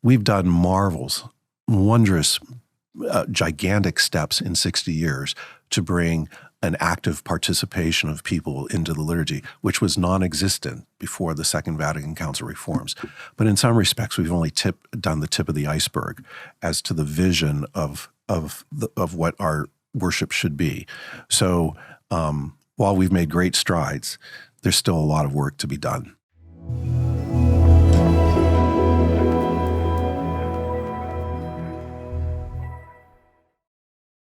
we've done marvels, wondrous, gigantic steps in 60 years to bring an active participation of people into the liturgy, which was non-existent before the Second Vatican Council reforms. But in some respects, we've only done the tip of the iceberg as to the vision of what our worship should be. So while we've made great strides, there's still a lot of work to be done.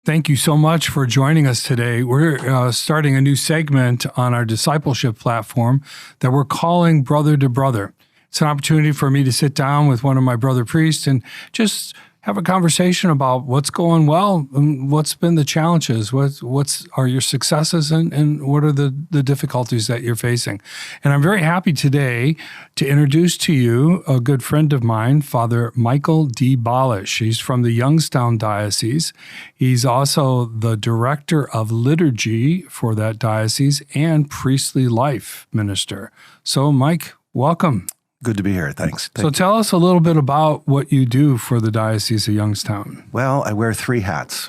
Thank you so much for joining us today. We're starting a new segment on our discipleship platform that we're calling Brother to Brother. It's an opportunity for me to sit down with one of my brother priests and just have a conversation about what's going well and what's been the challenges, what are your successes and what are the difficulties that you're facing. And I'm very happy today to introduce to you a good friend of mine, Father Michael D. Balash. He's from the Youngstown Diocese. He's also the Director of Liturgy for that diocese and Priestly Life Minister. So Mike, welcome. Good to be here. Thanks. So tell us a little bit about what you do for the Diocese of Youngstown. Well, I wear three hats.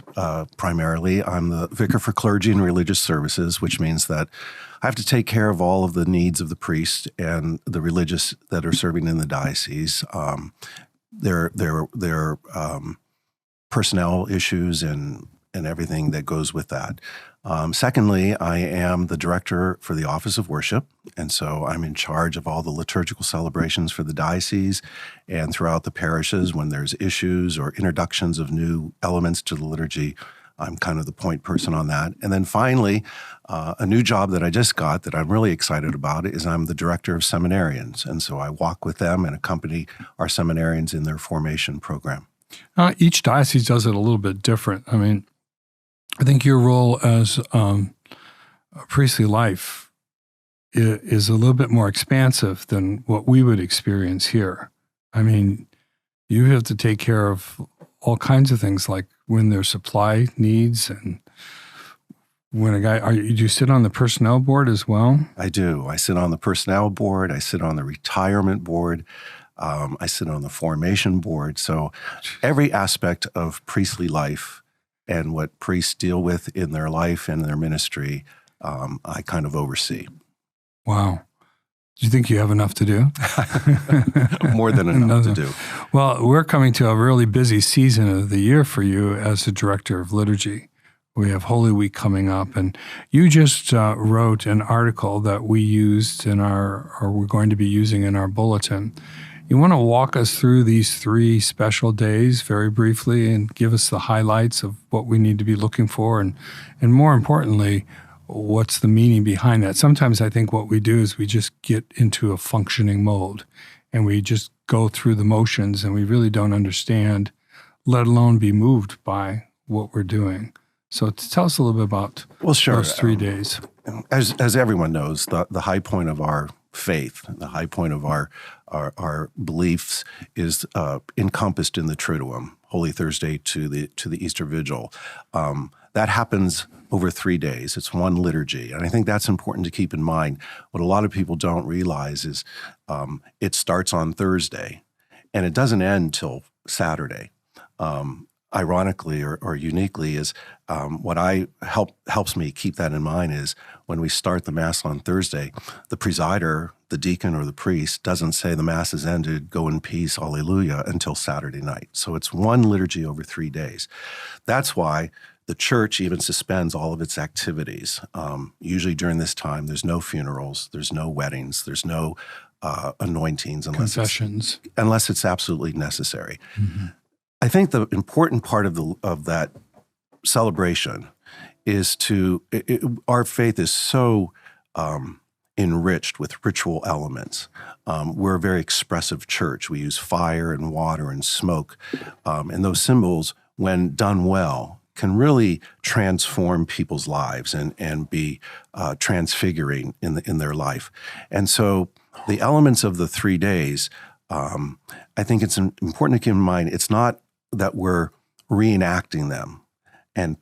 Primarily, I'm the Vicar for Clergy and Religious Services, which means that I have to take care of all of the needs of the priest and the religious that are serving in the diocese. Their personnel issues and everything that goes with that. Secondly, I am the director for the Office of Worship, and so I'm in charge of all the liturgical celebrations for the diocese and throughout the parishes. When there's issues or introductions of new elements to the liturgy, I'm kind of the point person on that. And then finally, a new job that I just got that I'm really excited about is I'm the Director of Seminarians, and so I walk with them and accompany our seminarians in their formation program. Each diocese does it a little bit different. I mean, I think your role as a priestly life is a little bit more expansive than what we would experience here. I mean, you have to take care of all kinds of things, like when there's supply needs and when do you sit on the personnel board as well? I do. I sit on the personnel board. I sit on the retirement board. I sit on the formation board. So every aspect of priestly life and what priests deal with in their life and their ministry, I kind of oversee. Wow. Do you think you have enough to do? More than enough to do. Well, we're coming to a really busy season of the year for you as the Director of Liturgy. We have Holy Week coming up, and you just wrote an article that we used or we're going to be using in our bulletin. You want to walk us through these 3 special days very briefly and give us the highlights of what we need to be looking for and more importantly, what's the meaning behind that? Sometimes I think what we do is we just get into a functioning mode and we just go through the motions and we really don't understand, let alone be moved by what we're doing. So tell us a little bit about those 3 days. As everyone knows, the high point of our faith, the high point of our beliefs is encompassed in the Triduum, Holy Thursday to the Easter Vigil. That happens over 3 days. It's one liturgy, and I think that's important to keep in mind. What a lot of people don't realize is it starts on Thursday, and it doesn't end till Saturday. Ironically or uniquely is what helps me keep that in mind is when we start the Mass on Thursday, the presider, the deacon or the priest doesn't say the Mass is ended, go in peace, alleluia, until Saturday night. So it's one liturgy over 3 days. That's why the church even suspends all of its activities. Usually during this time, there's no funerals, there's no weddings, there's no anointings unless it's absolutely necessary. Mm-hmm. I think the important part of that celebration is our faith is so enriched with ritual elements. We're a very expressive church. We use fire and water and smoke, and those symbols, when done well, can really transform people's lives and be transfiguring in their life. And so the elements of the 3 days, I think it's important to keep in mind, it's not that we're reenacting them and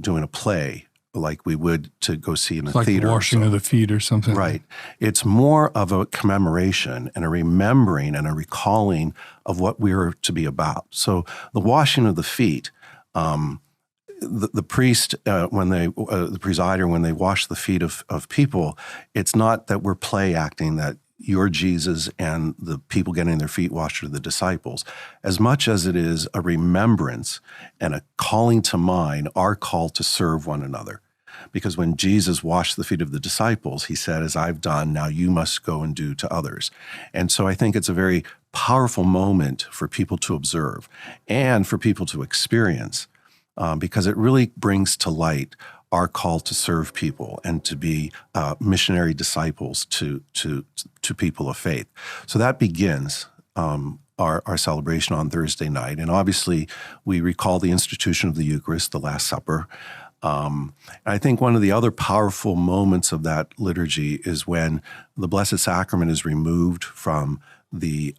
doing a play like we would to go see in a like theater. Washing of the feet or something. Right. It's more of a commemoration and a remembering and a recalling of what we are to be about. So the washing of the feet, the priest, the presider, when they wash the feet of people, it's not that we're play acting that you're Jesus and the people getting their feet washed are the disciples, as much as it is a remembrance and a calling to mind our call to serve one another. Because when Jesus washed the feet of the disciples, he said, as I've done, now you must go and do to others. And so I think it's a very powerful moment for people to observe and for people to experience, because it really brings to light our call to serve people and to be missionary disciples to people of faith. So that begins our celebration on Thursday night. And obviously, we recall the institution of the Eucharist, the Last Supper. I think one of the other powerful moments of that liturgy is when the Blessed Sacrament is removed from the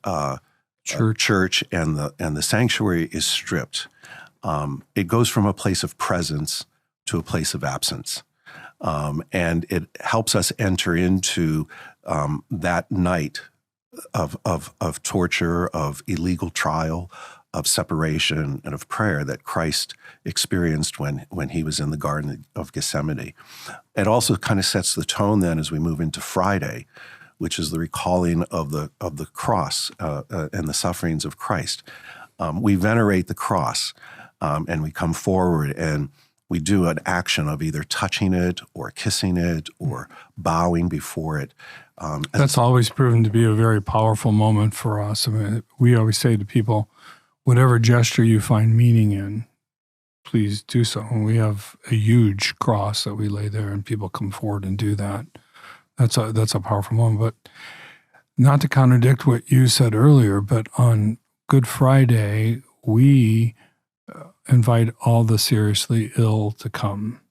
church and the sanctuary is stripped. It goes from a place of presence to a place of absence. And it helps us enter into that night of torture, of illegal trial, of separation, and of prayer that Christ experienced when he was in the Garden of Gethsemane. It also kind of sets the tone then as we move into Friday, which is the recalling of the cross and the sufferings of Christ. We venerate the cross, and we come forward and we do an action of either touching it or kissing it or bowing before it. That's always proven to be a very powerful moment for us. I mean, we always say to people, whatever gesture you find meaning in, please do so. And we have a huge cross that we lay there, and people come forward and do that. That's a powerful moment. But not to contradict what you said earlier, but on Good Friday, we invite all the seriously ill to come.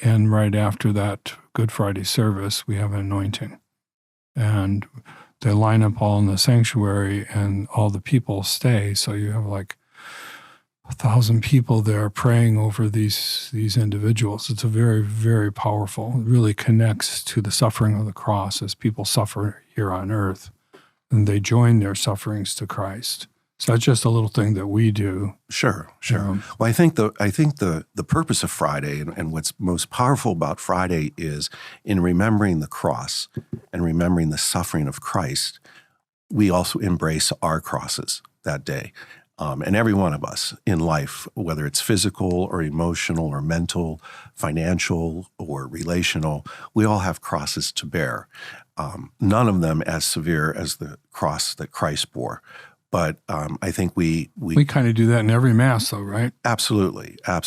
And right after that Good Friday service, we have an anointing. And they line up all in the sanctuary and all the people stay. So you have like 1,000 people there praying over these individuals. It's a very, very powerful. It really connects to the suffering of the cross as people suffer here on earth. And they join their sufferings to Christ. So that's just a little thing that we do. Sure. Well, I think the purpose of Friday and what's most powerful about Friday is in remembering the cross and remembering the suffering of Christ, we also embrace our crosses that day. And every one of us in life, whether it's physical or emotional or mental, financial or relational, we all have crosses to bear. None of them as severe as the cross that Christ bore. But I think we kind of do that in every Mass, though, right? Absolutely. I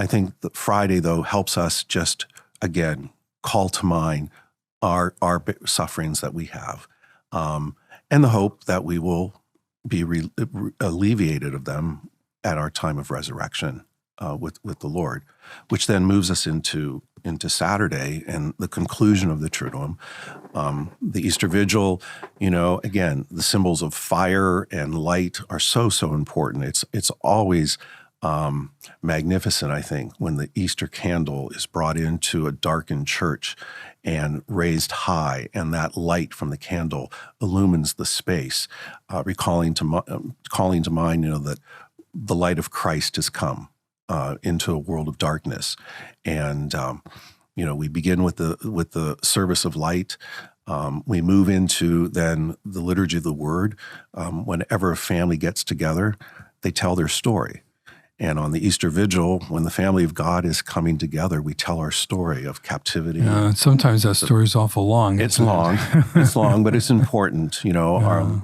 think that Friday, though, helps us just, again, call to mind our sufferings that we have, and the hope that we will be alleviated of them at our time of resurrection with the Lord, which then moves us into Saturday and the conclusion of the Triduum. The Easter Vigil, again, the symbols of fire and light are so important. It's always magnificent, I think, when the Easter candle is brought into a darkened church and raised high, and that light from the candle illumines the space, calling to mind, that the light of Christ has come into a world of darkness. And, we begin with the service of light. We move into then the liturgy of the Word. Whenever a family gets together, they tell their story. And on the Easter Vigil, when the family of God is coming together, we tell our story of captivity. Sometimes that story is awful long. It's long. It's long, but it's important.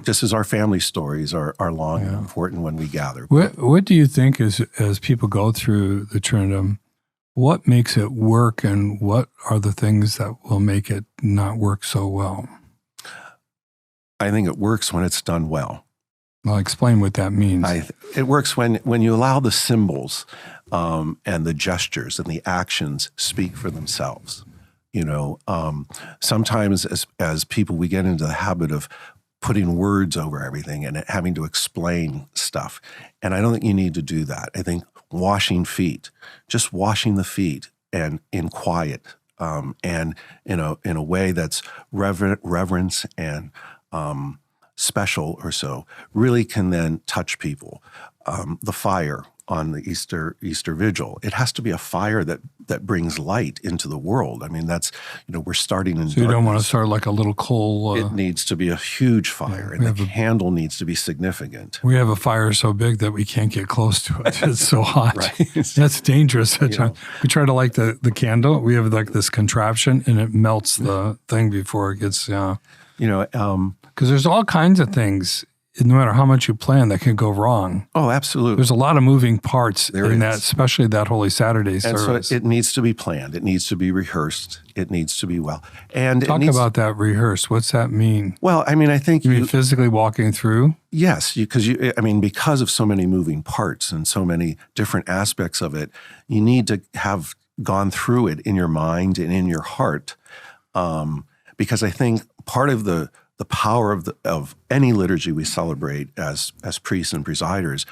Just as our family stories are long and important when we gather. What do you think as people go through the Triduum, what makes it work and what are the things that will make it not work so well? I think it works when it's done well. Well, explain what that means. It works when you allow the symbols and the gestures and the actions speak for themselves. Sometimes as people, we get into the habit of putting words over everything and having to explain stuff. And I don't think you need to do that. I think washing feet, just washing the feet and in quiet and in a way that's reverence and special or so, really can then touch people. The fire on the Easter Vigil, it has to be a fire that brings light into the world. I mean, that's, we're starting in So you don't want to start like a little coal. It needs to be a huge fire, and the candle needs to be significant. We have a fire so big that we can't get close to it. It's so hot. Right. That's dangerous. We try to light the candle. We have like this contraption, and it melts the thing before it gets, because there's all kinds of things, no matter how much you plan, that can go wrong. Oh, absolutely. There's a lot of moving parts in that, especially that Holy Saturday service. And so it needs to be planned. It needs to be rehearsed. It needs to be well. And talk about that rehearse. What's that mean? Well, I mean, I think you mean physically walking through? Yes, because of so many moving parts and so many different aspects of it, you need to have gone through it in your mind and in your heart, because I think part of the power of any liturgy we celebrate as priests and presiders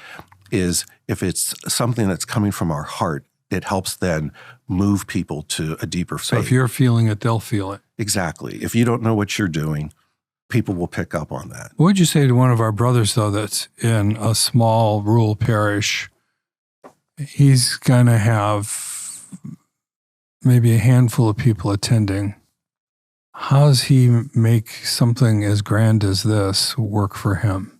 is if it's something that's coming from our heart, it helps then move people to a deeper faith. So if you're feeling it, they'll feel it. Exactly. If you don't know what you're doing, people will pick up on that. What would you say to one of our brothers, though, that's in a small rural parish? He's going to have maybe a handful of people attending. How does he make something as grand as this work for him?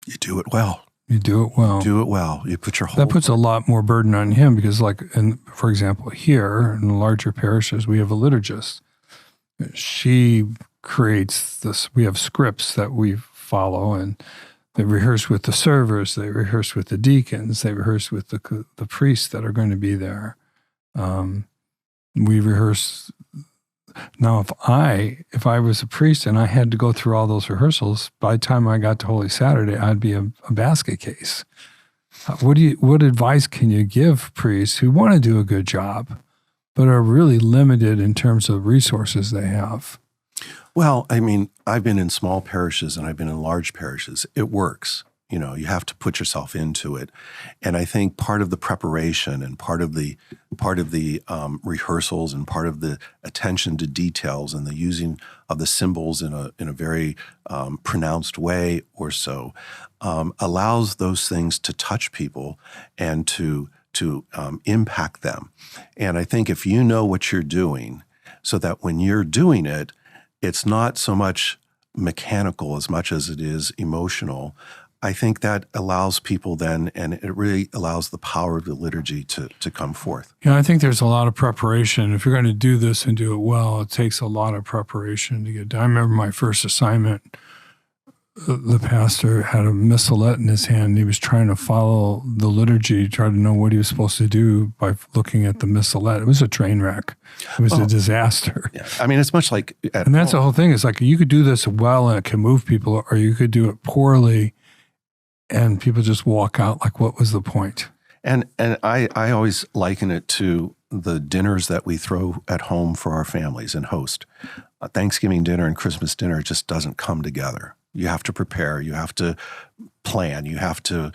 You do it well. You do it well. Do it well. You put your whole... That puts a lot more burden on him because, for example, here in the larger parishes, we have a liturgist. She creates this. We have scripts that we follow, and they rehearse with the servers. They rehearse with the deacons. They rehearse with the priests that are going to be there. We rehearse... Now, if I was a priest and I had to go through all those rehearsals, by the time I got to Holy Saturday, I'd be a basket case. What advice can you give priests who want to do a good job, but are really limited in terms of resources they have? Well, I mean, I've been in small parishes and I've been in large parishes. It works. You have to put yourself into it. And I think part of the preparation and part of the rehearsals and part of the attention to details and the using of the symbols in a very pronounced way or so allows those things to touch people and to impact them. And I think if you know what you're doing, so that when you're doing it, it's not so much mechanical as much as it is emotional, I think that allows people then, and it really allows the power of the liturgy to come forth. Yeah, I think there's a lot of preparation. If you're going to do this and do it well, it takes a lot of preparation to get done. I remember my first assignment, the pastor had a missalette in his hand. He was trying to follow the liturgy, try to know what he was supposed to do by looking at the missalette. It was a train wreck. It was a disaster. Yeah. I mean, it's much like and that's the whole thing. It's like you could do this well and it can move people, or you could do it poorly and people just walk out like, what was the point? And I always liken it to the dinners that we throw at home for our families and host. Thanksgiving dinner and Christmas dinner just doesn't come together. You have to prepare. You have to plan. You have to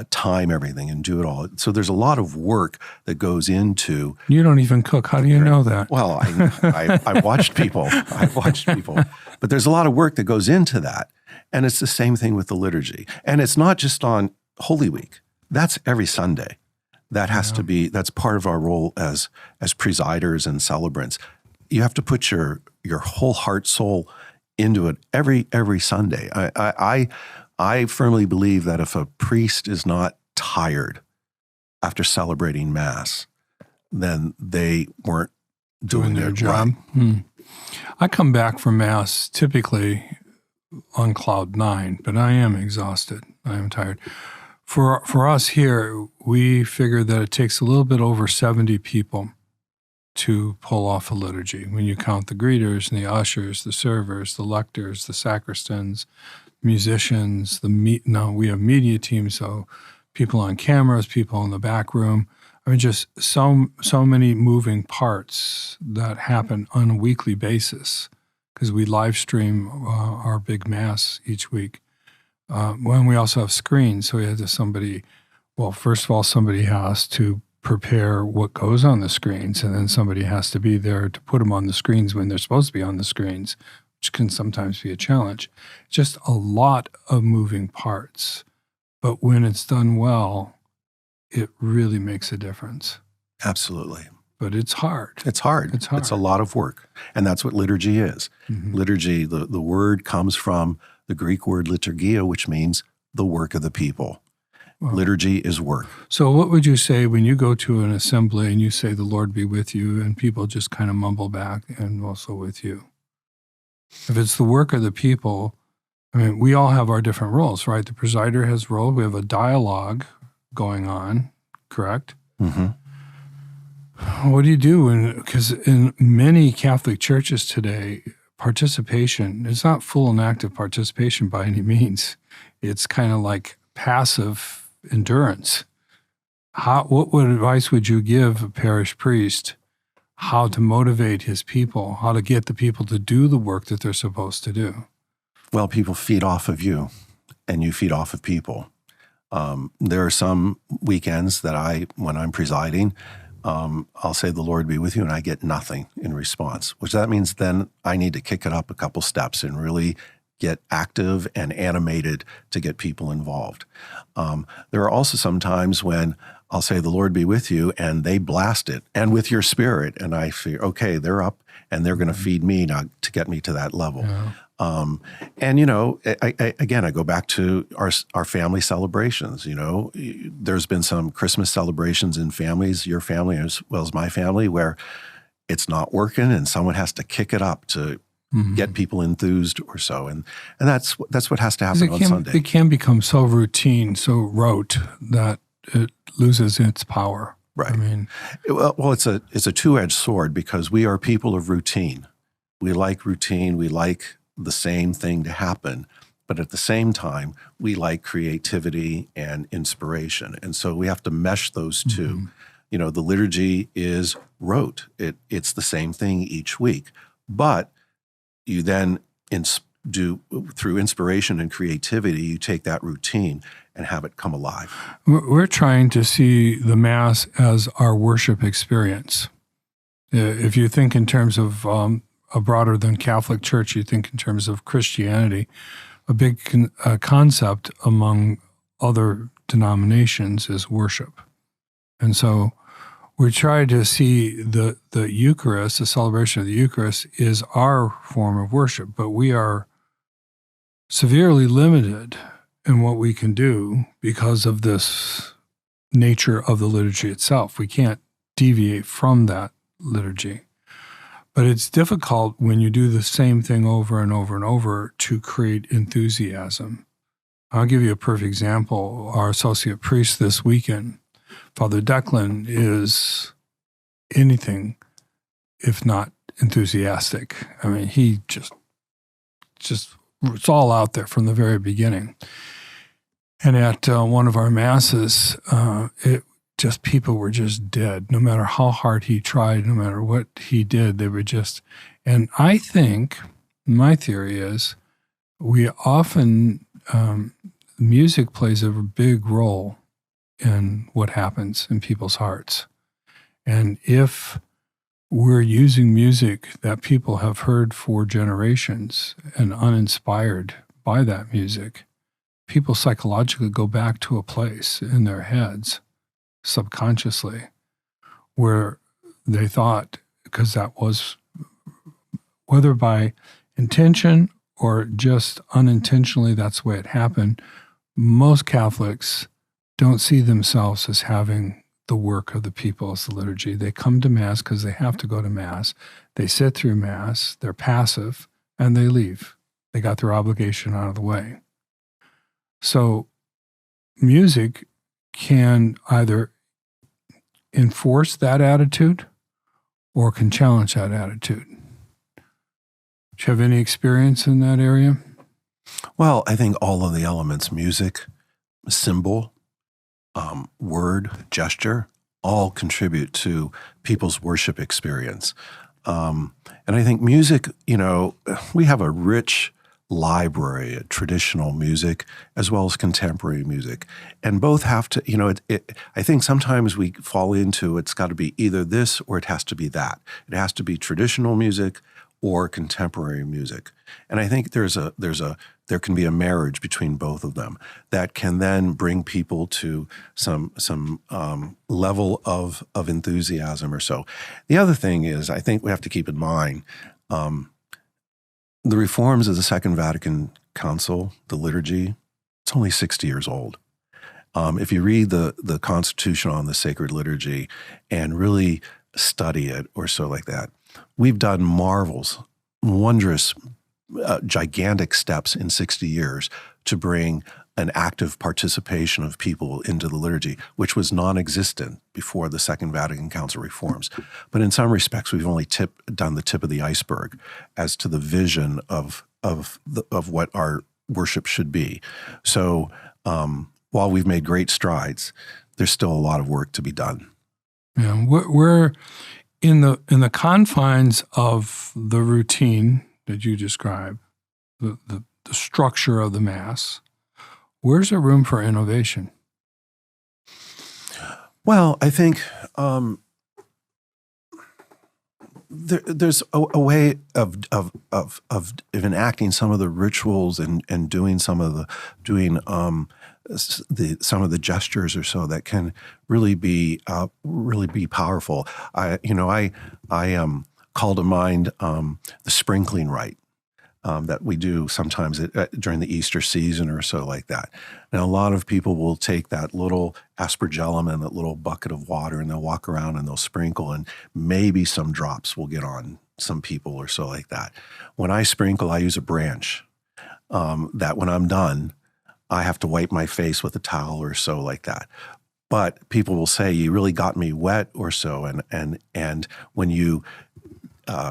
time everything and do it all. So there's a lot of work that goes into... You don't even cook. How do you know that? Well, I've watched people. But there's a lot of work that goes into that. And it's the same thing with the liturgy. And it's not just on Holy Week. That's every Sunday. That has to be, that's part of our role as presiders and celebrants. You have to put your whole heart, soul into it every Sunday. I firmly believe that if a priest is not tired after celebrating Mass, then they weren't doing their job. Right. I come back from Mass typically on cloud 9, but I am exhausted. I am tired. For us here, we figure that it takes a little bit over 70 people to pull off a liturgy. When you count the greeters and the ushers, the servers, the lectors, the sacristans, musicians, we have media teams, so people on cameras, people in the back room. I mean, just so many moving parts that happen on a weekly basis because we live stream our big Mass each week. When we also have screens, so we had somebody Well, first of all, somebody has to prepare what goes on the screens, and then somebody has to be there to put them on the screens when they're supposed to be on the screens, which can sometimes be a challenge. Just a lot of moving parts. But when it's done well, it really makes a difference. Absolutely. But it's hard. It's hard. It's hard. It's a lot of work. And that's what liturgy is. Mm-hmm. Liturgy, the word comes from the Greek word liturgia, which means the work of the people. Well, liturgy is work. So what would you say when you go to an assembly and you say, the Lord be with you, and people just kind of mumble back, and also with you? If it's the work of the people, I mean, we all have our different roles, right? The presider has role. We have a dialogue going on, correct? Mm-hmm. What do you do? Because in many Catholic churches today, participation is not full and active participation by any means. It's kind of like passive endurance. What advice would you give a parish priest how to motivate his people, how to get the people to do the work that they're supposed to do? Well, people feed off of you, and you feed off of people. There are some weekends that when I'm presiding, I'll say, the Lord be with you, and I get nothing in response, which that means then I need to kick it up a couple steps and really get active and animated to get people involved. There are also some times when I'll say, the Lord be with you, and they blast it, and with your spirit, and I feel, okay, they're up, and they're going to feed me now to get me to that level. Yeah. And, I go back to our family celebrations. There's been some Christmas celebrations in families, your family as well as my family, where it's not working and someone has to kick it up to get people enthused or so. And that's what has to happen on Sunday. It can become so routine, so rote, that it loses its power. Right. I mean, well, it's a two-edged sword, because we are people of routine. We like routine. We like the same thing to happen, but at the same time, we like creativity and inspiration. And so we have to mesh those two. The liturgy is rote. It's the same thing each week, but you then do through inspiration and creativity, you take that routine and have it come alive. We're trying to see the Mass as our worship experience. If you think in terms of a broader than Catholic Church, you think in terms of Christianity, a big concept among other denominations is worship. And so we try to see the Eucharist, the celebration of the Eucharist, is our form of worship, but we are severely limited in what we can do because of this nature of the liturgy itself. We can't deviate from that liturgy. But it's difficult when you do the same thing over and over and over to create enthusiasm. I'll give you a perfect example. Our associate priest this weekend, Father Declan, is anything if not enthusiastic. I mean, he just it's all out there from the very beginning. And at one of our masses, people were just dead. No matter how hard he tried, no matter what he did, they were just. And I think my theory is we often music plays a big role in what happens in people's hearts. And if we're using music that people have heard for generations and uninspired by that music, people psychologically go back to a place in their heads subconsciously where they thought, because that was, whether by intention or just unintentionally, that's the way it happened. Most Catholics don't see themselves as having the work of the people as the liturgy. They come to Mass because they have to go to Mass. They sit through Mass, they're passive, and they leave. They got their obligation out of the way. So music can either enforce that attitude or can challenge that attitude. Do you have any experience in that area? Well, I think all of the elements, music, symbol, word, gesture, all contribute to people's worship experience. And I think music, we have a rich library, traditional music, as well as contemporary music. And both have to, I think sometimes we fall into it's got to be either this or it has to be that. It has to be traditional music or contemporary music. And I think there can be a marriage between both of them that can then bring people to some level of enthusiasm or so. The other thing is, I think we have to keep in mind the reforms of the Second Vatican Council, the liturgy, it's only 60 years old. If you read the Constitution on the Sacred Liturgy and really study it or so like that, we've done marvels, wondrous, gigantic steps in 60 years to bring an active participation of people into the liturgy, which was non-existent before the Second Vatican Council reforms. But in some respects, we've only done the tip of the iceberg as to the vision of what our worship should be. So while we've made great strides, there's still a lot of work to be done. Yeah, we're in the confines of the routine that you describe, the structure of the Mass. Where's there room for innovation? Well, I think there's a way of enacting some of the rituals and doing some of the gestures or so that can really be powerful. I call to mind the sprinkling rite. That we do sometimes during the Easter season or so like that. Now, a lot of people will take that little aspergillum and that little bucket of water and they'll walk around and they'll sprinkle and maybe some drops will get on some people or so like that. When I sprinkle, I use a branch that when I'm done, I have to wipe my face with a towel or so like that. But people will say, you really got me wet or so. And when you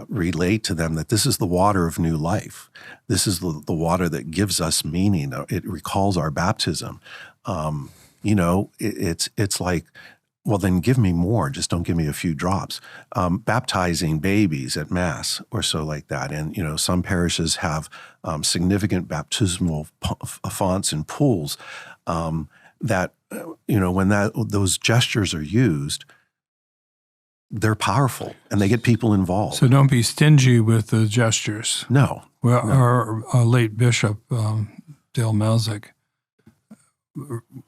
relate to them that this is the water of new life. This is the water that gives us meaning. It recalls our baptism. It's like, well, then give me more. Just don't give me a few drops. Baptizing babies at Mass or so like that. And, some parishes have significant baptismal fonts and pools that, when those gestures are used, they're powerful and they get people involved. So don't be stingy with the gestures. No. Well, our late bishop, Dale Melzick,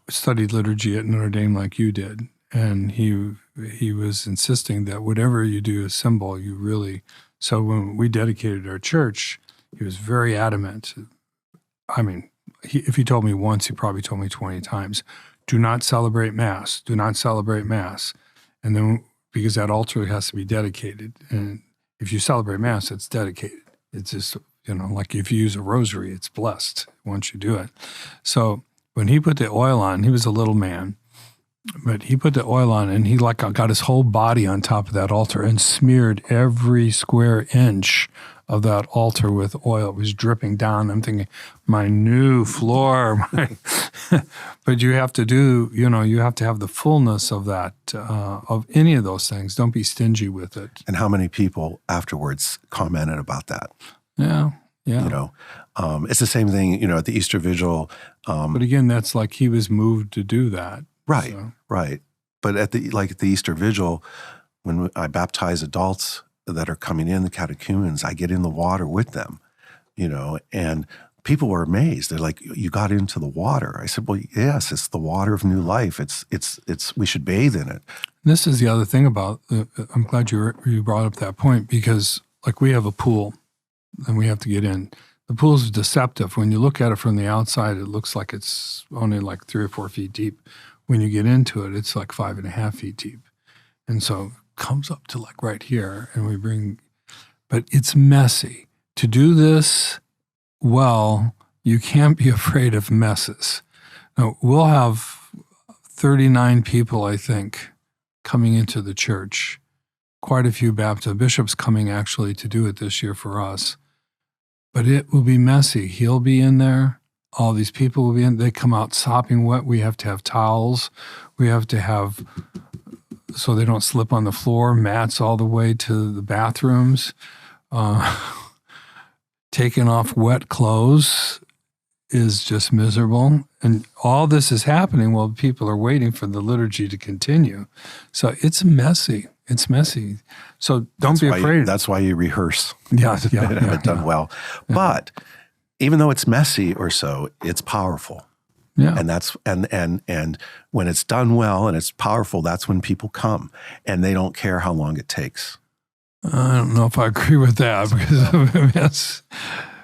studied liturgy at Notre Dame like you did. And he was insisting that whatever you do is symbol, you really. So when we dedicated our church, he was very adamant. I mean, if he told me once, he probably told me 20 times, do not celebrate Mass. Do not celebrate Mass. And then because that altar has to be dedicated. And if you celebrate Mass, it's dedicated. It's just, like if you use a rosary, it's blessed once you do it. So when he put the oil on, he was a little man, but he put the oil on and he got his whole body on top of that altar and smeared every square inch of that altar with oil. It was dripping down. I'm thinking, my new floor. But you have to you have to have the fullness of that, of any of those things. Don't be stingy with it. And how many people afterwards commented about that? Yeah. It's the same thing, at the Easter Vigil. But again, that's like he was moved to do that. Right, so. Right. But at the Easter Vigil, when I baptize adults that are coming in, the catechumens, I get in the water with them, and people were amazed. They're like, you got into the water. I said, well, yes, it's the water of new life. It's we should bathe in it. This is the other thing about, I'm glad you brought up that point, because like we have a pool and we have to get in. The pool is deceptive. When you look at it from the outside, it looks like it's only like 3 or 4 feet deep. When you get into it, it's like 5.5 feet deep. And so it comes up to like right here and but it's messy. To do this well, you can't be afraid of messes. Now, we'll have 39 people, I think, coming into the church. Quite a few Baptist bishops coming actually to do it this year for us. But it will be messy. He'll be in there. All these people will be in. They come out sopping wet. We have to have towels. We have to have, so they don't slip on the floor, mats all the way to the bathrooms. taking off wet clothes is just miserable. And all this is happening while people are waiting for the liturgy to continue. So it's messy. It's messy. So don't be afraid. That's why you rehearse. Yeah. And have it done well. Yeah. But even though it's messy or so, it's powerful. Yeah. And that's and when it's done well and it's powerful, that's when people come and they don't care how long it takes. I don't know if I agree with that because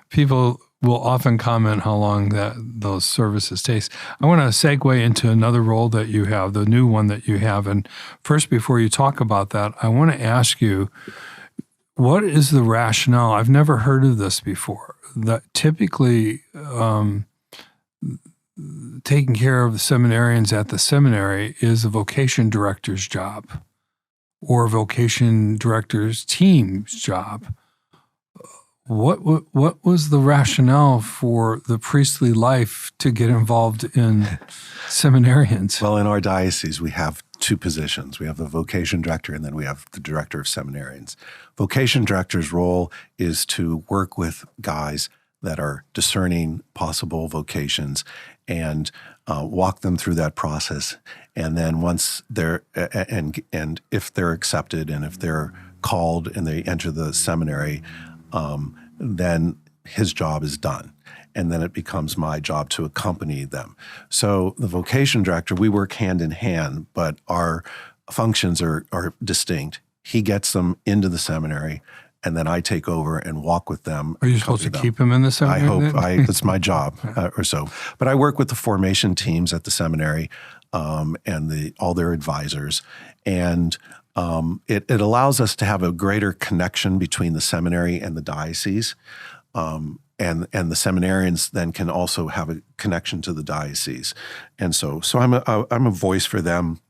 people will often comment how long those services takes. I want to segue into another role that you have, the new one that you have. And first, before you talk about that, I want to ask you, what is the rationale? I've never heard of this before. That typically taking care of the seminarians at the seminary is a vocation director's job or a vocation director's team's job. What was the rationale for the priestly life to get involved in seminarians? Well, in our diocese, we have two positions. We have the vocation director and then we have the director of seminarians. Vocation director's role is to work with guys that are discerning possible vocations and walk them through that process. And then once they're, and if they're accepted and if they're called and they enter the seminary, then his job is done. And then it becomes my job to accompany them. So the vocation director, we work hand in hand, but our functions are distinct. He gets them into the seminary, and then I take over and walk with them. Are you supposed to keep him in the seminary? I hope. It's my job or so. But I work with the formation teams at the seminary and all their advisors. And it allows us to have a greater connection between the seminary and the diocese. And the seminarians then can also have a connection to the diocese. And so I'm a voice for them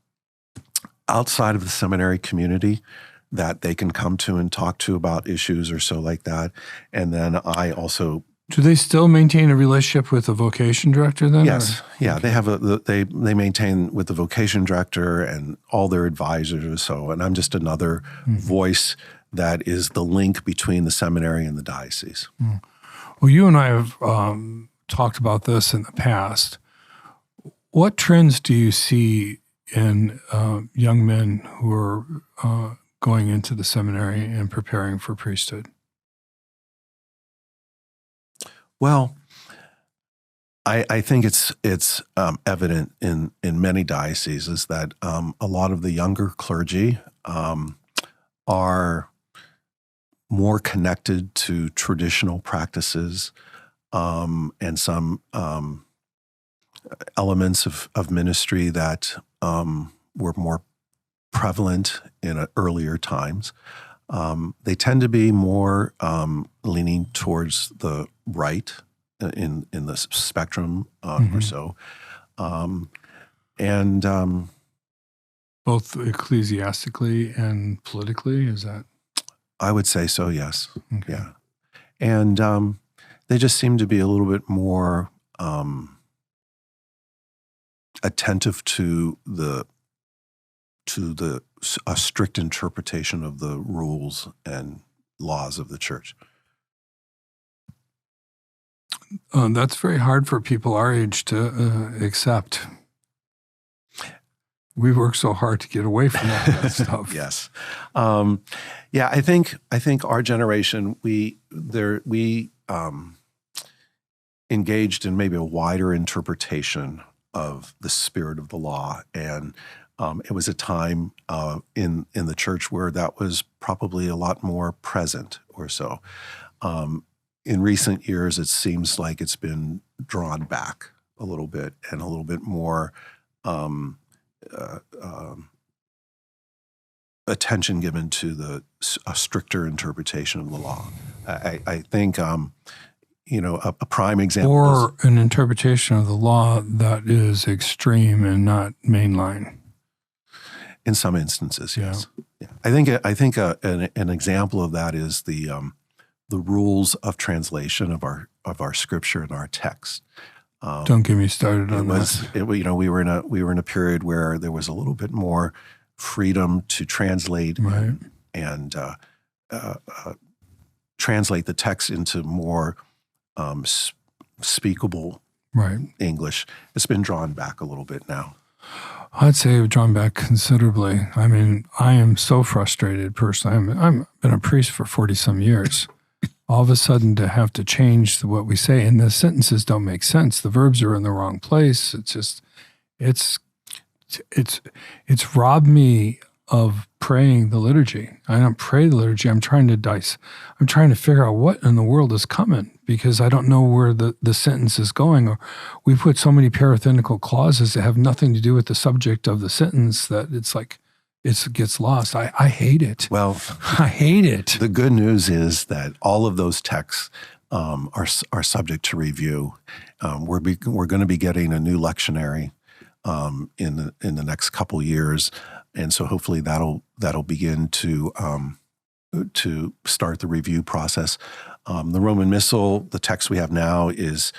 outside of the seminary community that they can come to and talk to about issues or so like that. And then I also... Do they still maintain a relationship with the vocation director then? Yes. Or? Yeah. Okay. They maintain with the vocation director and all their advisors or so. And I'm just another voice that is the link between the seminary and the diocese. Mm. Well, you and I have talked about this in the past. What trends do you see in young men who are going into the seminary and preparing for priesthood? Well, I think it's evident in many dioceses that a lot of the younger clergy are more connected to traditional practices and some elements of ministry that were more prevalent in earlier times. They tend to be more leaning towards the right in the spectrum or so. And both ecclesiastically and politically, is that? I would say so, yes. Okay. Yeah. And they just seem to be a little bit more attentive to a strict interpretation of the rules and laws of the church. That's very hard for people our age to accept. We work so hard to get away from all that stuff. Yes. Yeah, I think our generation, we engaged in maybe a wider interpretation of the spirit of the law, and it was a time in the church where that was probably a lot more present or so. In recent years, it seems like it's been drawn back a little bit and a little bit more attention given to a stricter interpretation of the law. I think, a prime example. Or an interpretation of the law that is extreme and not mainline. In some instances, yes. Yeah. I think an example of that is the rules of translation of our scripture and our text. Don't get me started on that. We were in a period where there was a little bit more freedom to translate right. and translate the text into more speakable English. It's been drawn back a little bit now. I'd say I've drawn back considerably. I mean, I am so frustrated personally. I've been a priest for 40-some years. All of a sudden to have to change what we say, and the sentences don't make sense. The verbs are in the wrong place. It's just, it's robbed me of praying the liturgy. I don't pray the liturgy. I'm trying to figure out what in the world is coming, because I don't know where the sentence is going. Or we put so many parenthetical clauses that have nothing to do with the subject of the sentence that it's like it gets lost. I hate it. Well, I hate it. The good news is that all of those texts are subject to review. We're going to be getting a new lectionary in the next couple years, and so hopefully that'll begin to start the review process. The Roman Missal, the text we have now, is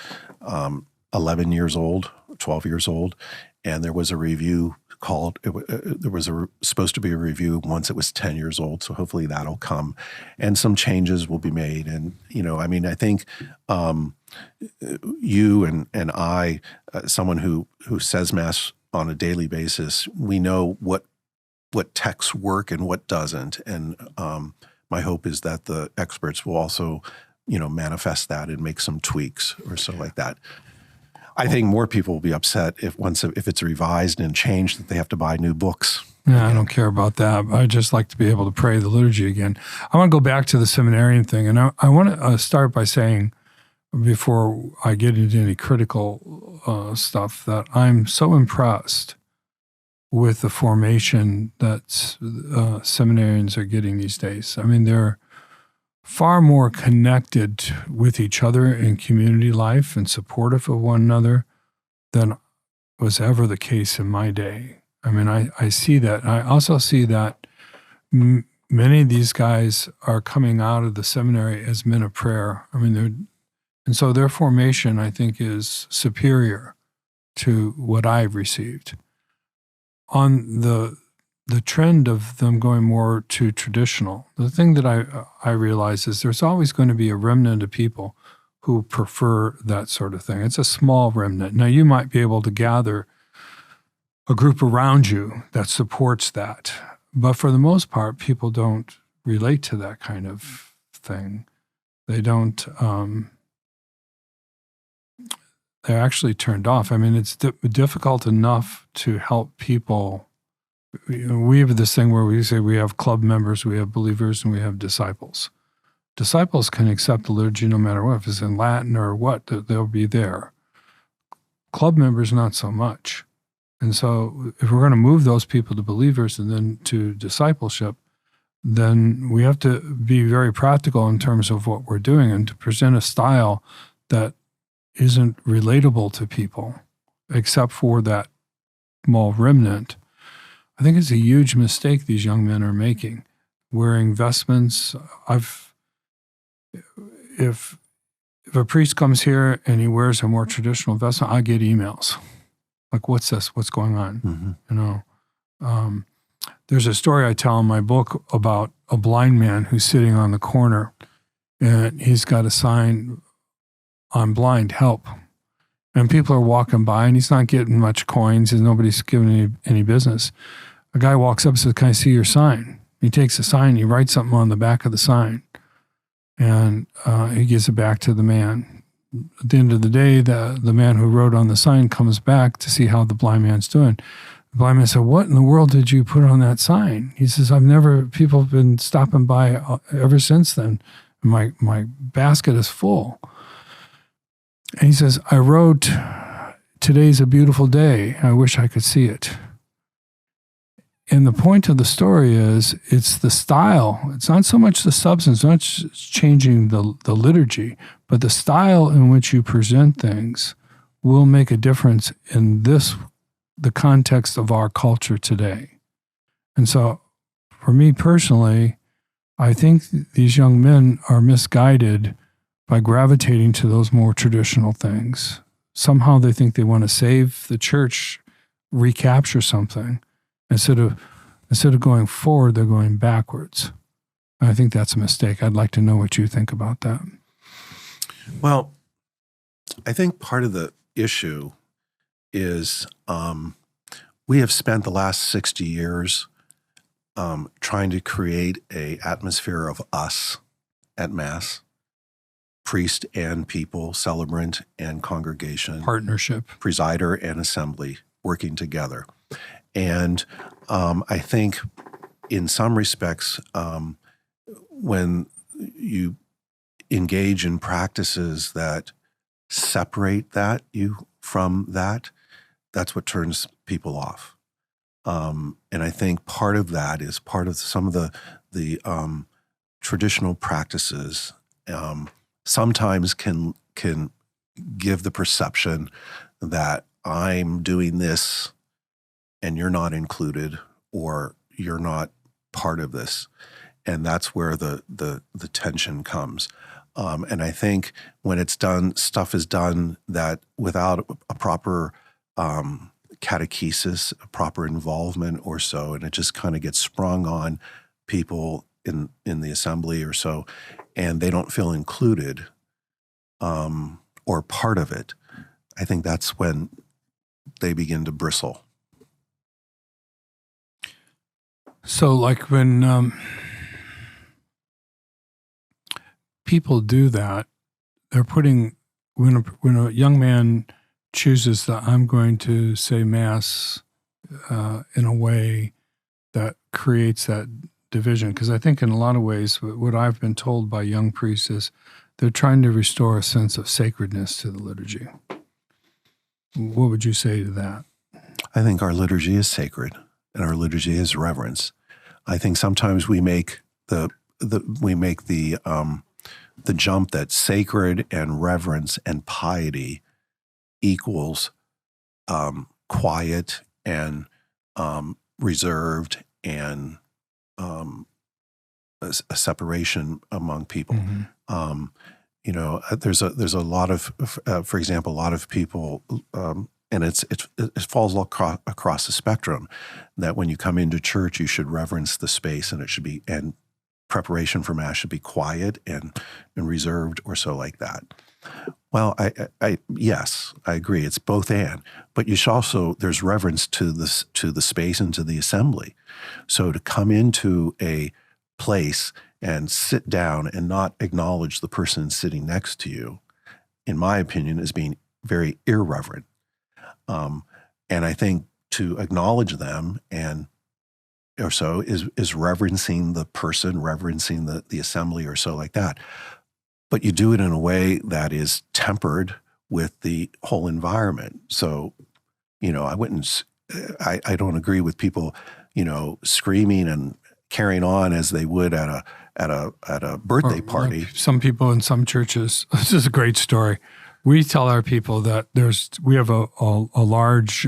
11 years old, 12 years old, and there was a review there was supposed to be a review once it was 10 years old, so hopefully that'll come, and some changes will be made. And I think you and I, someone who says Mass on a daily basis, we know what texts work and what doesn't. And my hope is that the experts will also, manifest that and make some tweaks or so like that. I think more people will be upset if it's revised and changed that they have to buy new books. Yeah, I don't care about that. I just like to be able to pray the liturgy again. I want to go back to the seminarian thing, and I want to start by saying, before I get into any critical stuff, that I'm so impressed with the formation that seminarians are getting these days. I mean, they're far more connected with each other in community life and supportive of one another than was ever the case in my day. I mean, I see that. I also see that many of these guys are coming out of the seminary as men of prayer. I mean, and so their formation, I think, is superior to what I've received. On the trend of them going more to traditional, the thing that I realize is there's always going to be a remnant of people who prefer that sort of thing. It's a small remnant. Now, you might be able to gather a group around you that supports that, but for the most part, people don't relate to that kind of thing. They don't, they're actually turned off. I mean, it's difficult enough to help people. We have this thing where we say we have club members, we have believers, and we have disciples. Disciples can accept the liturgy no matter what. If it's in Latin or what, they'll be there. Club members, not so much. And so if we're going to move those people to believers and then to discipleship, then we have to be very practical in terms of what we're doing and to present a style that isn't relatable to people, except for that small remnant. I think it's a huge mistake these young men are making. Wearing vestments. If a priest comes here and he wears a more traditional vestment, I get emails. Like, what's this? What's going on? Mm-hmm. There's a story I tell in my book about a blind man who's sitting on the corner, and he's got a sign on blind, help. And people are walking by, and he's not getting much coins, and nobody's giving any business. A guy walks up and says, "Can I see your sign?" He takes the sign, he writes something on the back of the sign, and he gives it back to the man. At the end of the day, the man who wrote on the sign comes back to see how the blind man's doing. The blind man said, "What in the world did you put on that sign?" He says, people have been stopping by ever since then. My basket is full. And he says, "I wrote, 'Today's a beautiful day. I wish I could see it.'" And the point of the story is, it's the style. It's not so much the substance, not changing the liturgy, but the style in which you present things will make a difference in the context of our culture today. And so, for me personally, I think these young men are misguided by gravitating to those more traditional things. Somehow they think they want to save the church, recapture something. Instead of going forward, they're going backwards. I think that's a mistake. I'd like to know what you think about that. Well, I think part of the issue is we have spent the last 60 years trying to create an atmosphere of us at Mass, priest and people, celebrant and congregation, Partnership, presider and assembly working together. And I think in some respects, when you engage in practices that separate you from that, that's what turns people off. And I think part of that is part of some of the traditional practices sometimes can give the perception that I'm doing this and you're not included, or you're not part of this. And that's where the tension comes. And I think when it's done, stuff is done that without a proper catechesis, a proper involvement or so, and it just kind of gets sprung on people in the assembly or so, and they don't feel included or part of it. I think that's when they begin to bristle. So like when people do that, they're putting, when a young man chooses that I'm going to say Mass in a way that creates that division, because I think in a lot of ways what I've been told by young priests is they're trying to restore a sense of sacredness to the liturgy. What would you say to that? I think our liturgy is sacred, and our liturgy is reverence. I think sometimes we make the jump that sacred and reverence and piety equals quiet and reserved and a separation among people. Mm-hmm. There's a lot of, for example, a lot of people, and it falls across the spectrum, that when you come into church, you should reverence the space, and preparation for Mass should be quiet and reserved or so like that. Well, yes, I agree. It's both and, but you should also, there's reverence to the space and to the assembly. So to come into a place and sit down and not acknowledge the person sitting next to you, in my opinion, is being very irreverent. And I think to acknowledge them or so is reverencing the person, reverencing the assembly or so like that. But you do it in a way that is tempered with the whole environment. So, I don't agree with people, screaming and carrying on as they would at a birthday party. Like some people in some churches, this is a great story. We tell our people that we have a large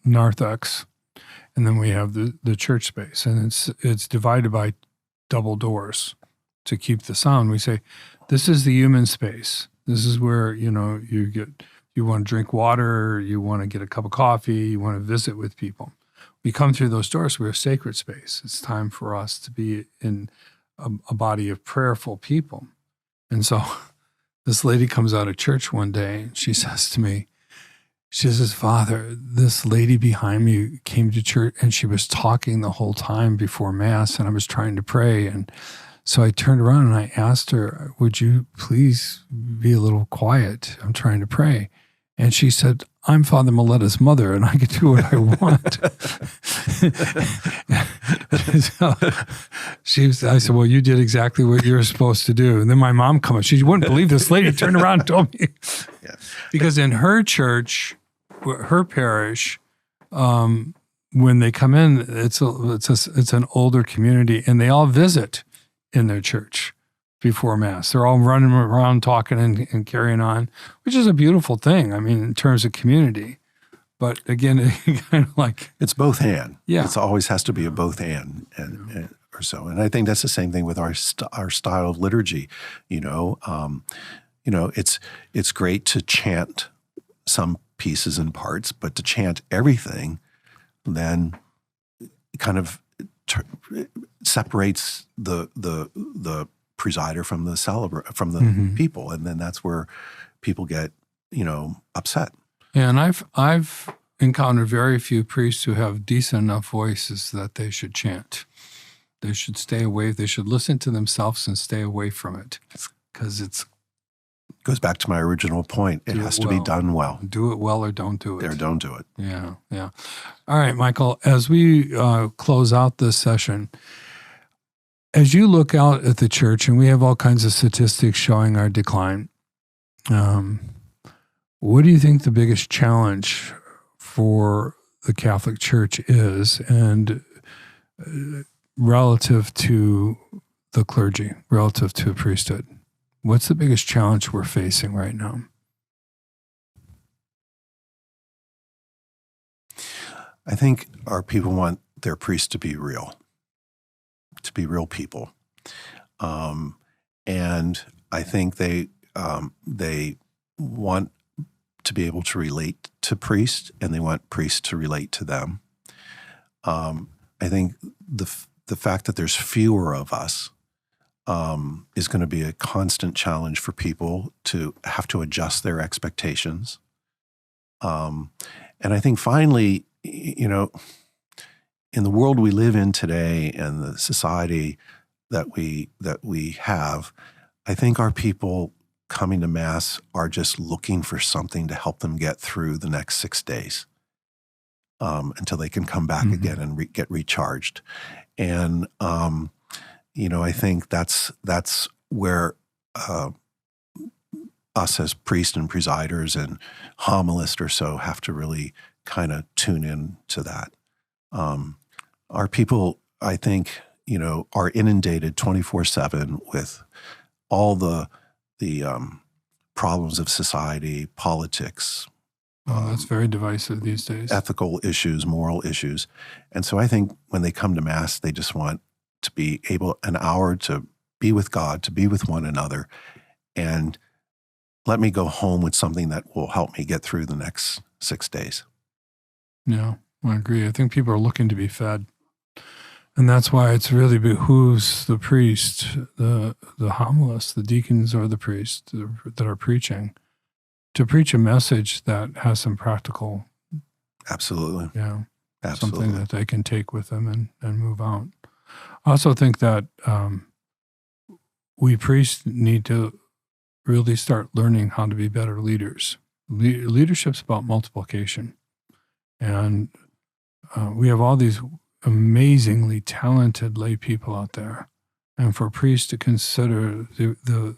narthex, and then we have the church space, and it's divided by double doors to keep the sound. We say, this is the human space. This is where, you want to drink water, you want to get a cup of coffee, you want to visit with people. We come through those doors, we're a sacred space. It's time for us to be in a body of prayerful people. And so this lady comes out of church one day and she says to me, she says, Father, this lady behind me came to church and she was talking the whole time before Mass, and I was trying to pray. And so I turned around and I asked her, would you please be a little quiet? I'm trying to pray. And she said, I'm Father Maletta's mother and I can do what I want. So I said, well, you did exactly what you were supposed to do. And then my mom came up. She wouldn't believe this lady turned around and told me. Yeah. Because in her church, her parish, when they come in, it's an older community, and they all visit in their church before Mass. They're all running around talking and carrying on, which is a beautiful thing. I mean, in terms of community. But again, kind of like... It's both and. Yeah. It always has to be a both and or so. And I think that's the same thing with our style of liturgy. It's great to chant some pieces and parts, but to chant everything then kind of separates the presider from the people, and then that's where people get upset. Yeah, and I've encountered very few priests who have decent enough voices that they should chant. They should stay away. They should listen to themselves and stay away from it, because it goes back to my original point. It has to be done well. Do it well or don't do it. Or don't do it. Yeah. All right, Michael, as we close out this session, as you look out at the church, and we have all kinds of statistics showing our decline, what do you think the biggest challenge for the Catholic Church is, and relative to the clergy, relative to priesthood? What's the biggest challenge we're facing right now? I think our people want their priests to be real people. And I think they want to be able to relate to priests, and they want priests to relate to them. I think the fact that there's fewer of us is going to be a constant challenge for people to have to adjust their expectations. And I think finally, in the world we live in today and the society that we have, I think our people coming to Mass are just looking for something to help them get through the next 6 days until they can come back again and get recharged. And I think that's where us as priests and presiders and homilists or so have to really kind of tune in to that. Our people, I think, are inundated 24/7 with all the problems of society, politics. That's very divisive these days. Ethical issues, moral issues. And so I think when they come to Mass, they just want to be able an hour to be with God, to be with one another, and let me go home with something that will help me get through the next 6 days. Yeah, I agree. I think people are looking to be fed. And that's why it's really behooves the priest, the homilist, the deacons or the priest that are preaching, to preach a message that has some practical. Absolutely. Yeah. Absolutely. Something that they can take with them and move out. I also think that we priests need to really start learning how to be better leaders. Leadership's about multiplication. And we have all these amazingly talented lay people out there. And for priests to consider the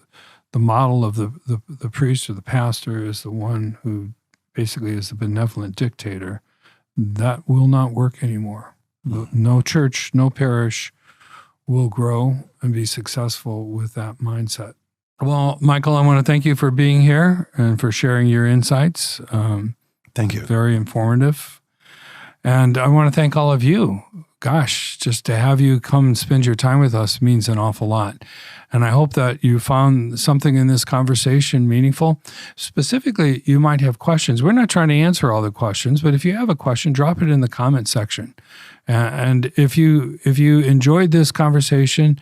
model of the priest or the pastor as the one who basically is the benevolent dictator, that will not work anymore. No church, no parish will grow and be successful with that mindset. Well, Michael, I want to thank you for being here and for sharing your insights. Thank you. Very informative. And I want to thank all of you. Gosh, just to have you come and spend your time with us means an awful lot. And I hope that you found something in this conversation meaningful. Specifically, you might have questions. We're not trying to answer all the questions, but if you have a question, drop it in the comment section. And if you enjoyed this conversation,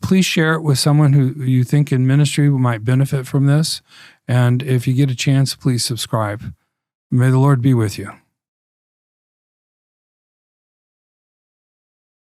please share it with someone who you think in ministry might benefit from this. And if you get a chance, please subscribe. May the Lord be with you.